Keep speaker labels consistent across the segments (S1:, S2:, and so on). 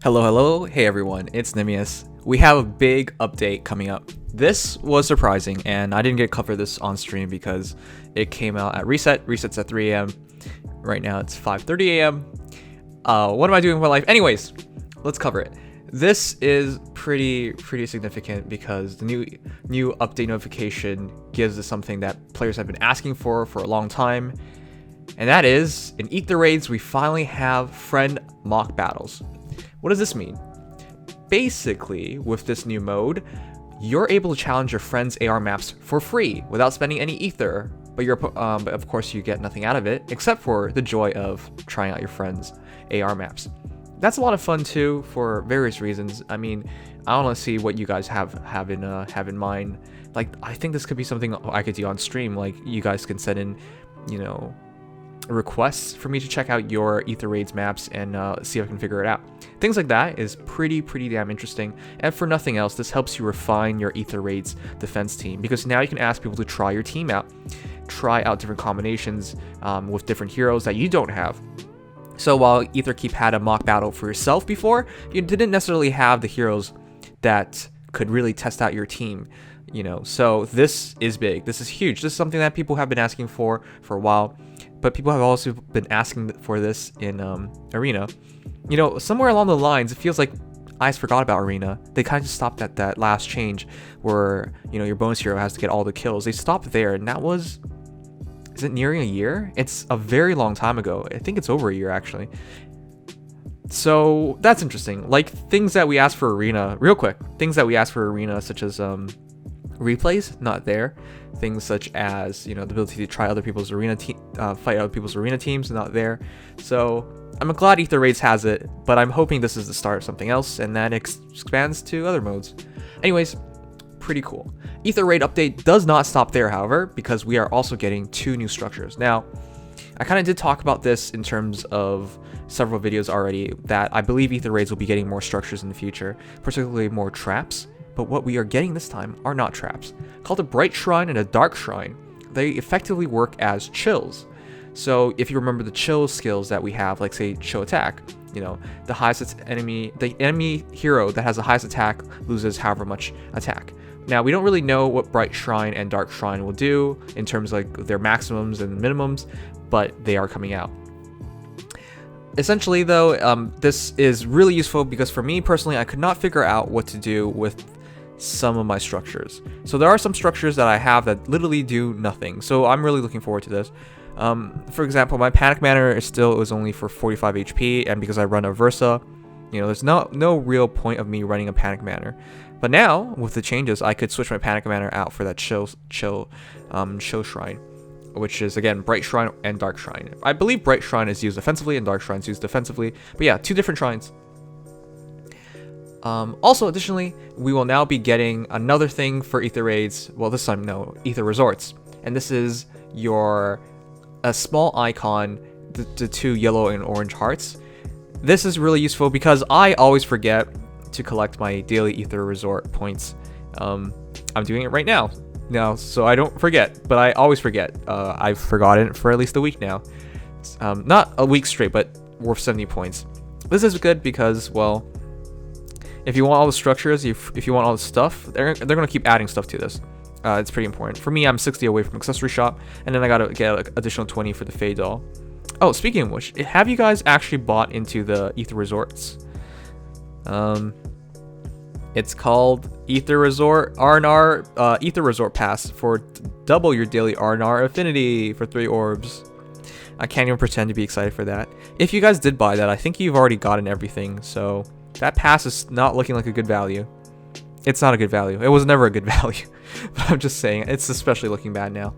S1: Hello, hey everyone, it's Nimius. We have a big update coming up. This was surprising, and I didn't get to cover this on stream because it came out at reset. Reset's at 3 a.m. Right now it's 5:30 a.m. What am I doing with my life? Anyways, let's cover it. This is pretty significant because the new update notification gives us something that players have been asking for a long time, and that is, in Aether Raids, we finally have friend mock battles. What does this mean? Basically, with this new mode, you're able to challenge your friends' AR maps for free without spending any ether, but of course you get nothing out of it except for the joy of trying out your friends' AR maps. That's a lot of fun too for various reasons. I mean, I want to see what you guys have in mind. Like, I think this could be something I could do on stream. Like, you guys can send in, requests for me to check out your Aether Raids maps and see if I can figure it out. Things like that is pretty damn interesting. And for nothing else, this helps you refine your Aether Raids defense team, because now you can ask people to try your team out, try out different combinations with different heroes that you don't have. So while Aetherkeep had a mock battle for yourself before, you didn't necessarily have the heroes that could really test out your team. So this is big. This is huge. This is something that people have been asking for a while, but people have also been asking for this in Arena. Somewhere along the lines, it feels like IS forgot about Arena. They kind of just stopped at that last change where, your bonus hero has to get all the kills. They stopped there, and that was... Is it nearing a year? It's a very long time ago. I think it's over a year, actually. So that's interesting. Like, things that we asked for Arena, real quick, things that we asked for Arena, such as replays, not there. Things such as, the ability to try other people's arena fight other people's arena teams, not there. So I'm glad Aether Raids has it, but I'm hoping this is the start of something else, and that expands to other modes. Anyways, pretty cool. Aether Raid update does not stop there, however, because we are also getting 2 new structures. Now, I kind of did talk about this in terms of several videos already, that I believe Aether Raids will be getting more structures in the future, particularly more traps. But what we are getting this time are not traps. Called a Bright Shrine and a Dark Shrine, they effectively work as chills. So if you remember the chill skills that we have, like say chill attack, the enemy hero that has the highest attack loses however much attack. Now, we don't really know what Bright Shrine and Dark Shrine will do in terms of like their maximums and minimums, but they are coming out. Essentially though, this is really useful because for me personally, I could not figure out what to do with some of my structures. So there are some structures that I have that literally do nothing. So I'm really looking forward to this. For example, my Panic Manor is only for 45 HP, and because I run a Versa, there's no real point of me running a Panic Manor. But now, with the changes, I could switch my Panic Manor out for that chill shrine, which is again Bright Shrine and Dark Shrine. I believe Bright Shrine is used offensively and Dark Shrine is used defensively. But yeah, 2 different shrines. Also, additionally, we will now be getting another thing for Aether Raids. Well, this time, no, Aether Resorts. And this is a small icon, the 2 yellow and orange hearts. This is really useful because I always forget to collect my daily Aether Resort points. I'm doing it right now, so I don't forget, but I always forget. I've forgotten it for at least a week now. Not a week straight, but worth 70 points. This is good because, well, if you want all the structures, if you want all the stuff, they're going to keep adding stuff to this. It's pretty important. For me, I'm 60 away from accessory shop, and then I got to get an additional 20 for the Faye doll. Oh, speaking of which, have you guys actually bought into the Aether Resorts? It's called Aether Resort R&R Aether Resort Pass for double your daily R&R affinity for 3 orbs. I can't even pretend to be excited for that. If you guys did buy that, I think you've already gotten everything, so that pass is not looking like a good value. It's not a good value. It was never a good value. But I'm just saying, it's especially looking bad now.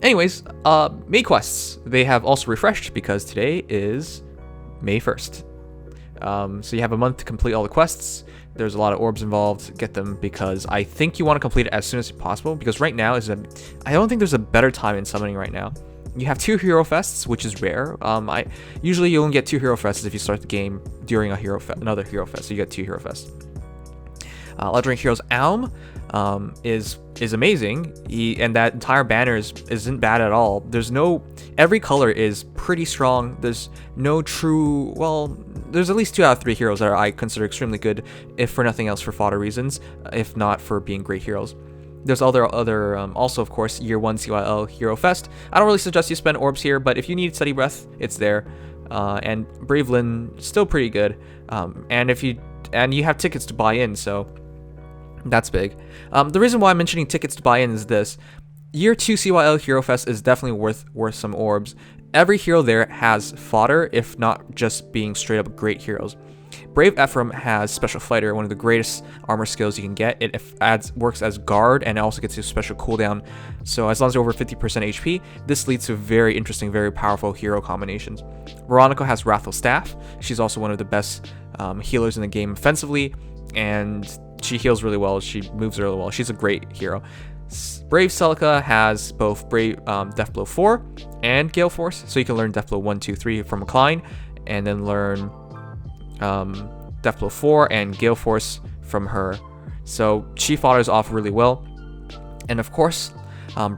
S1: Anyways, May quests. They have also refreshed because today is May 1st. So you have a month to complete all the quests. There's a lot of orbs involved. Get them because I think you want to complete it as soon as possible, because right now I don't think there's a better time in summoning right now. You have 2 hero fests, which is rare. Usually you only get 2 hero fests if you start the game during another hero fest. So you get 2 hero fests. Legendary Heroes Alm. is amazing. And that entire banner isn't bad at all. Every color is pretty strong. There's no true, well, there's at least 2 out of 3 heroes that I consider extremely good, if for nothing else for fodder reasons, if not for being great heroes. There's other also, of course, Year 1 CYL Hero Fest. I don't really suggest you spend orbs here, but if you need Steady Breath, it's there. And Brave Lyn, still pretty good. And you have tickets to buy in, so that's big. The reason why I'm mentioning tickets to buy in is this. Year 2 CYL Hero Fest is definitely worth some orbs. Every hero there has fodder, if not just being straight up great heroes. Brave Ephraim has Special Fighter, one of the greatest armor skills you can get. It works as guard and it also gets a special cooldown. So as long as you're over 50% HP, this leads to very interesting, very powerful hero combinations. Veronica has Wrathful Staff. She's also one of the best healers in the game offensively, and she heals really well. She moves really well. She's a great hero. Brave Celica has both Death Blow 4 and Gale Force, so you can learn Death Blow 1, 2, 3 from Klein, and then learn Death Blow 4 and Gale Force from her. So she fodders off really well. And of course,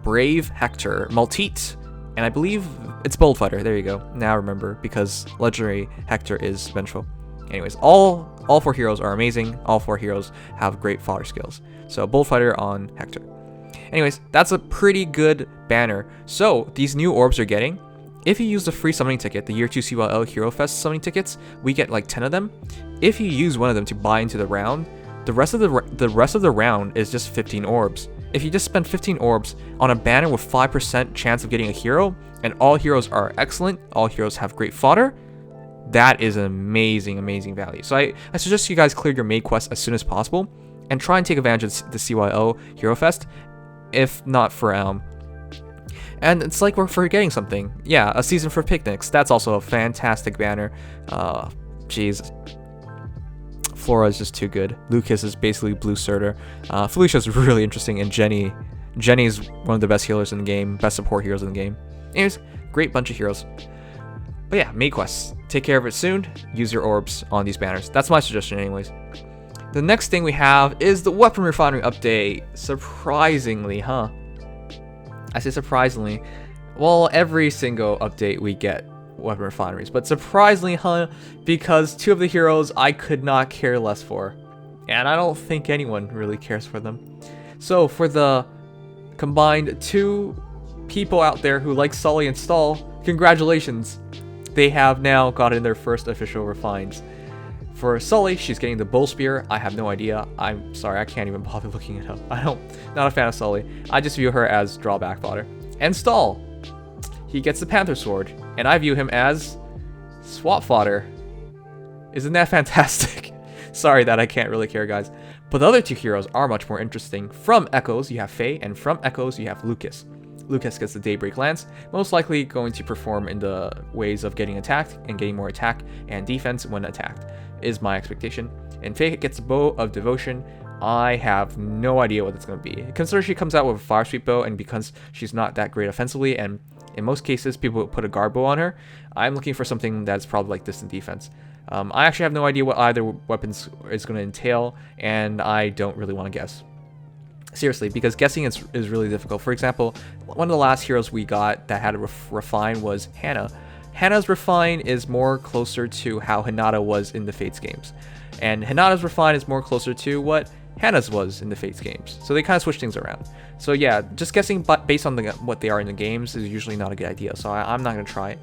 S1: Brave Hector, Maltite, and I believe it's Bold Fighter. There you go. Now I remember, because Legendary Hector is vengeful. Anyways, all 4 heroes are amazing. All 4 heroes have great fodder skills. So Bold Fighter on Hector. Anyways, that's a pretty good banner. So these new orbs you're getting, if you use the free summoning ticket, the Year 2 CYL Hero Fest summoning tickets, we get like 10 of them. If you use one of them to buy into the round, the rest of the round is just 15 orbs. If you just spend 15 orbs on a banner with 5% chance of getting a hero, and all heroes are excellent, all heroes have great fodder, that is an amazing, amazing value. So I suggest you guys clear your main quest as soon as possible and try and take advantage of the CYO Hero Fest, if not for and it's like we're forgetting something. Yeah, a season for picnics. That's also a fantastic banner. Jeez. Flora is just too good. Lukas is basically Blue Surtur. Felicia's really interesting, and Jenny's one of the best healers in the game, best support heroes in the game. Anyways, great bunch of heroes. But yeah, main quests. Take care of it soon. Use your orbs on these banners. That's my suggestion anyways. The next thing we have is the Weapon Refinery update. Surprisingly, huh? I say surprisingly. Well, every single update we get Weapon Refineries, but surprisingly, huh? Because 2 of the heroes I could not care less for, and I don't think anyone really cares for them. So for the combined 2 people out there who like Sully and Stahl, congratulations! They have now gotten their first official refines. For Sully, she's getting the Bull Spear. I have no idea. I'm sorry, I can't even bother looking it up. Not a fan of Sully. I just view her as drawback fodder. And Stahl, he gets the Panther Sword, and I view him as swap fodder. Isn't that fantastic? Sorry that I can't really care, guys. But the other 2 heroes are much more interesting. From Echoes, you have Faye, and from Echoes, you have Lukas. Lukas gets the Daybreak Lance, most likely going to perform in the ways of getting attacked and getting more attack and defense when attacked, is my expectation. And Faye gets a Bow of Devotion. I have no idea what it's going to be. Consider she comes out with a Fire Sweep Bow, and because she's not that great offensively, and in most cases people put a Guard Bow on her, I'm looking for something that's probably like distant defense. I actually have no idea what either weapons is going to entail, and I don't really want to guess. Seriously, because guessing is really difficult. For example, one of the last heroes we got that had a refine was Hannah. Hannah's refine is more closer to how Hinata was in the Fates games, and Hinata's refine is more closer to what Hannah's was in the Fates games. So they kind of switch things around. So yeah, just guessing based on what they are in the games is usually not a good idea. So I'm not going to try it.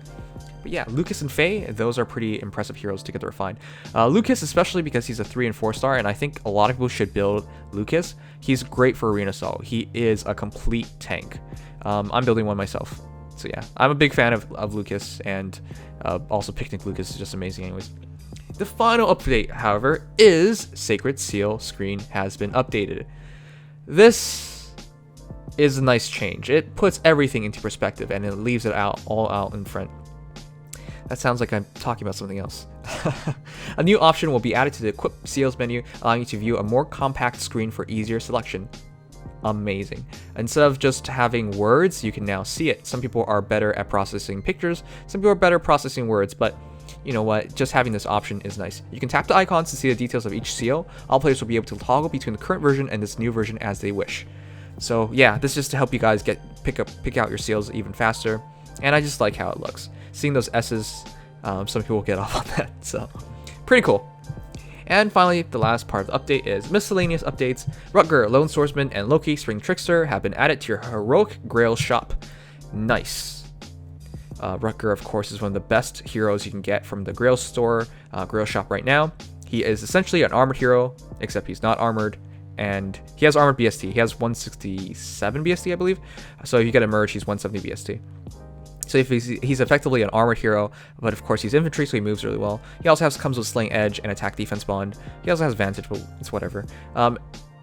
S1: But yeah, Lukas and Faye, those are pretty impressive heroes to get the refine. Lukas, especially because he's a 3 and 4 star, and I think a lot of people should build Lukas. He's great for Arena Assault. He is a complete tank. I'm building one myself. So yeah, I'm a big fan of Lukas, and also Picnic Lukas is just amazing anyways. The final update, however, is Sacred Seal screen has been updated. This is a nice change. It puts everything into perspective, and it leaves it all out in front. That sounds like I'm talking about something else. A new option will be added to the Equip Seals menu, allowing you to view a more compact screen for easier selection. Amazing. Instead of just having words, you can now see it. Some people are better at processing pictures, some people are better at processing words, but you know what, just having this option is nice. You can tap the icons to see the details of each seal. All players will be able to toggle between the current version and this new version as they wish. So yeah, this is just to help you guys pick out your seals even faster. And I just like how it looks. Seeing those S's, some people get off on that, so pretty cool. And finally, the last part of the update is miscellaneous updates. Rutger, Lone Swordsman, and Loki, Spring Trickster, have been added to your heroic Grail shop. Nice. Rutger, of course, is one of the best heroes you can get from the Grail store, Grail shop right now. He is essentially an armored hero, except he's not armored, and he has armored BST. He has 167 BST, I believe. So if you get a merge, he's 170 BST. So if he's effectively an armored hero, but of course he's infantry, so he moves really well. He also comes with Slaying Edge and Attack Defense Bond. He also has Vantage, but it's whatever.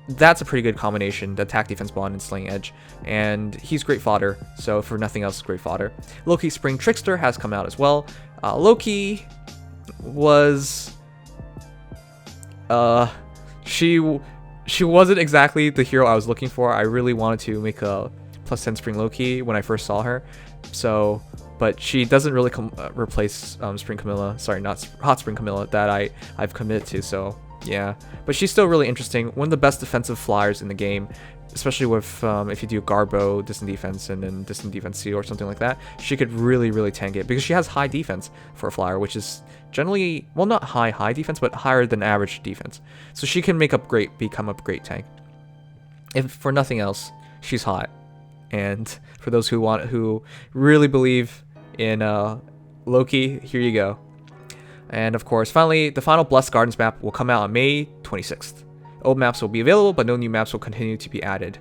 S1: That's a pretty good combination, the Attack Defense Bond and Slaying Edge. And he's great fodder, so for nothing else, great fodder. Loki Spring Trickster has come out as well. Loki was... She wasn't exactly the hero I was looking for. I really wanted to make a +10 Spring Loki when I first saw her. So, but she doesn't really replace Spring Camilla. Sorry, not Hot Spring Camilla that I've committed to. So yeah, but she's still really interesting. One of the best defensive flyers in the game, especially with if you do Garbo, Distant Defense, and then Distant Defense C or something like that. She could really tank it because she has high defense for a flyer, which is generally, well, not high defense, but higher than average defense. So she can become a great tank. If for nothing else, she's hot. And for those who really believe in Loki, here you go. And of course, finally, the final Blessed Gardens map will come out on May 26th. Old maps will be available, but no new maps will continue to be added.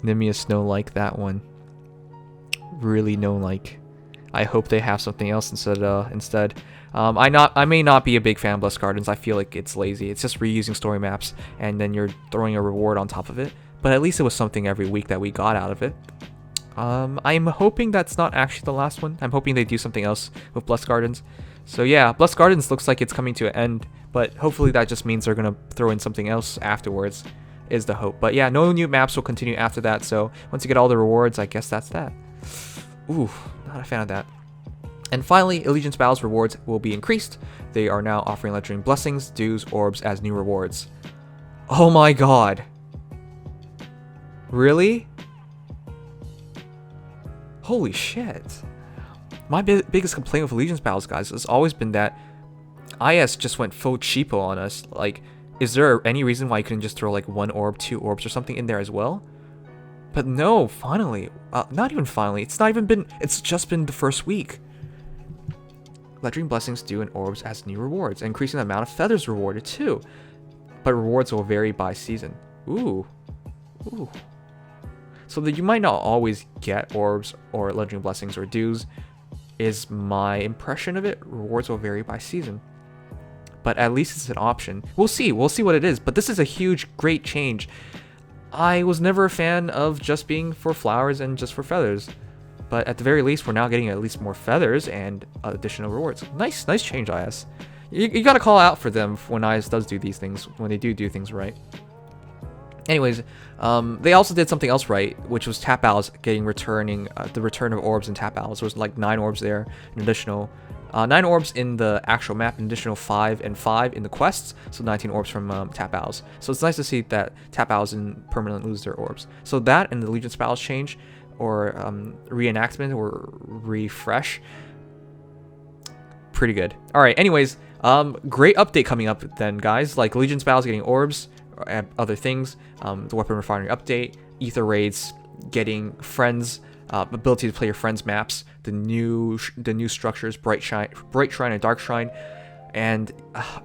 S1: Nimius no like that one. Really no like. I hope they have something else instead. I may not be a big fan of Blessed Gardens. I feel like it's lazy. It's just reusing story maps, and then you're throwing a reward on top of it. But at least it was something every week that we got out of it. I'm hoping that's not actually the last one. I'm hoping they do something else with Blessed Gardens. So yeah, Blessed Gardens looks like it's coming to an end, but hopefully that just means they're gonna throw in something else afterwards, is the hope. But yeah, no new maps will continue after that, so once you get all the rewards, I guess that's that. Ooh, not a fan of that. And finally, Allegiance Battles rewards will be increased. They are now offering legendary blessings, dues, orbs as new rewards. Oh my god. Really? Holy shit. My biggest complaint with Allegiance Battles, guys, has always been that IS just went full cheapo on us. Like, is there any reason why you couldn't just throw like 1 orb, 2 orbs or something in there as well? But no, finally. Not even finally. It's just been the first week. Legendary blessings, due, and orbs as new rewards, increasing the amount of feathers rewarded too. But rewards will vary by season. Ooh. So that you might not always get orbs or legendary blessings or dues, is my impression of it. Rewards will vary by season. But at least it's an option. We'll see what it is. But this is a huge, great change. I was never a fan of just being for flowers and just for feathers. But at the very least, we're now getting at least more feathers and additional rewards. Nice change, IS. You gotta call out for them when IS does do these things, when they do things right. Anyways, they also did something else right, which was tap battles returning the return of orbs and tap battles. There was like 9 orbs there, an additional 9 orbs in the actual map, an additional 5 and 5 in the quests, so 19 orbs from tap battles. So it's nice to see that tap battles didn't permanently lose their orbs. So that and the Allegiance Battles change, or reenactment or refresh, pretty good. All right, anyways, great update coming up then, guys. Like Allegiance Battles getting orbs, or other things, the Weapon Refinery update, Aether Raids getting friends, ability to play your friends maps, the new structures, Bright Shrine and Dark Shrine, and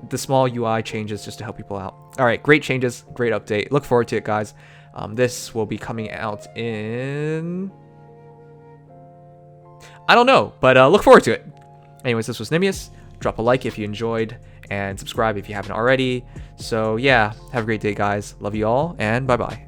S1: the small UI changes just to help people out. All right, great changes, great update. Look forward to it, guys. This will be coming out in... I don't know, but look forward to it. Anyways, this was Nimius. Drop a like if you enjoyed, and subscribe if you haven't already. So yeah, have a great day, guys. Love you all, and bye-bye.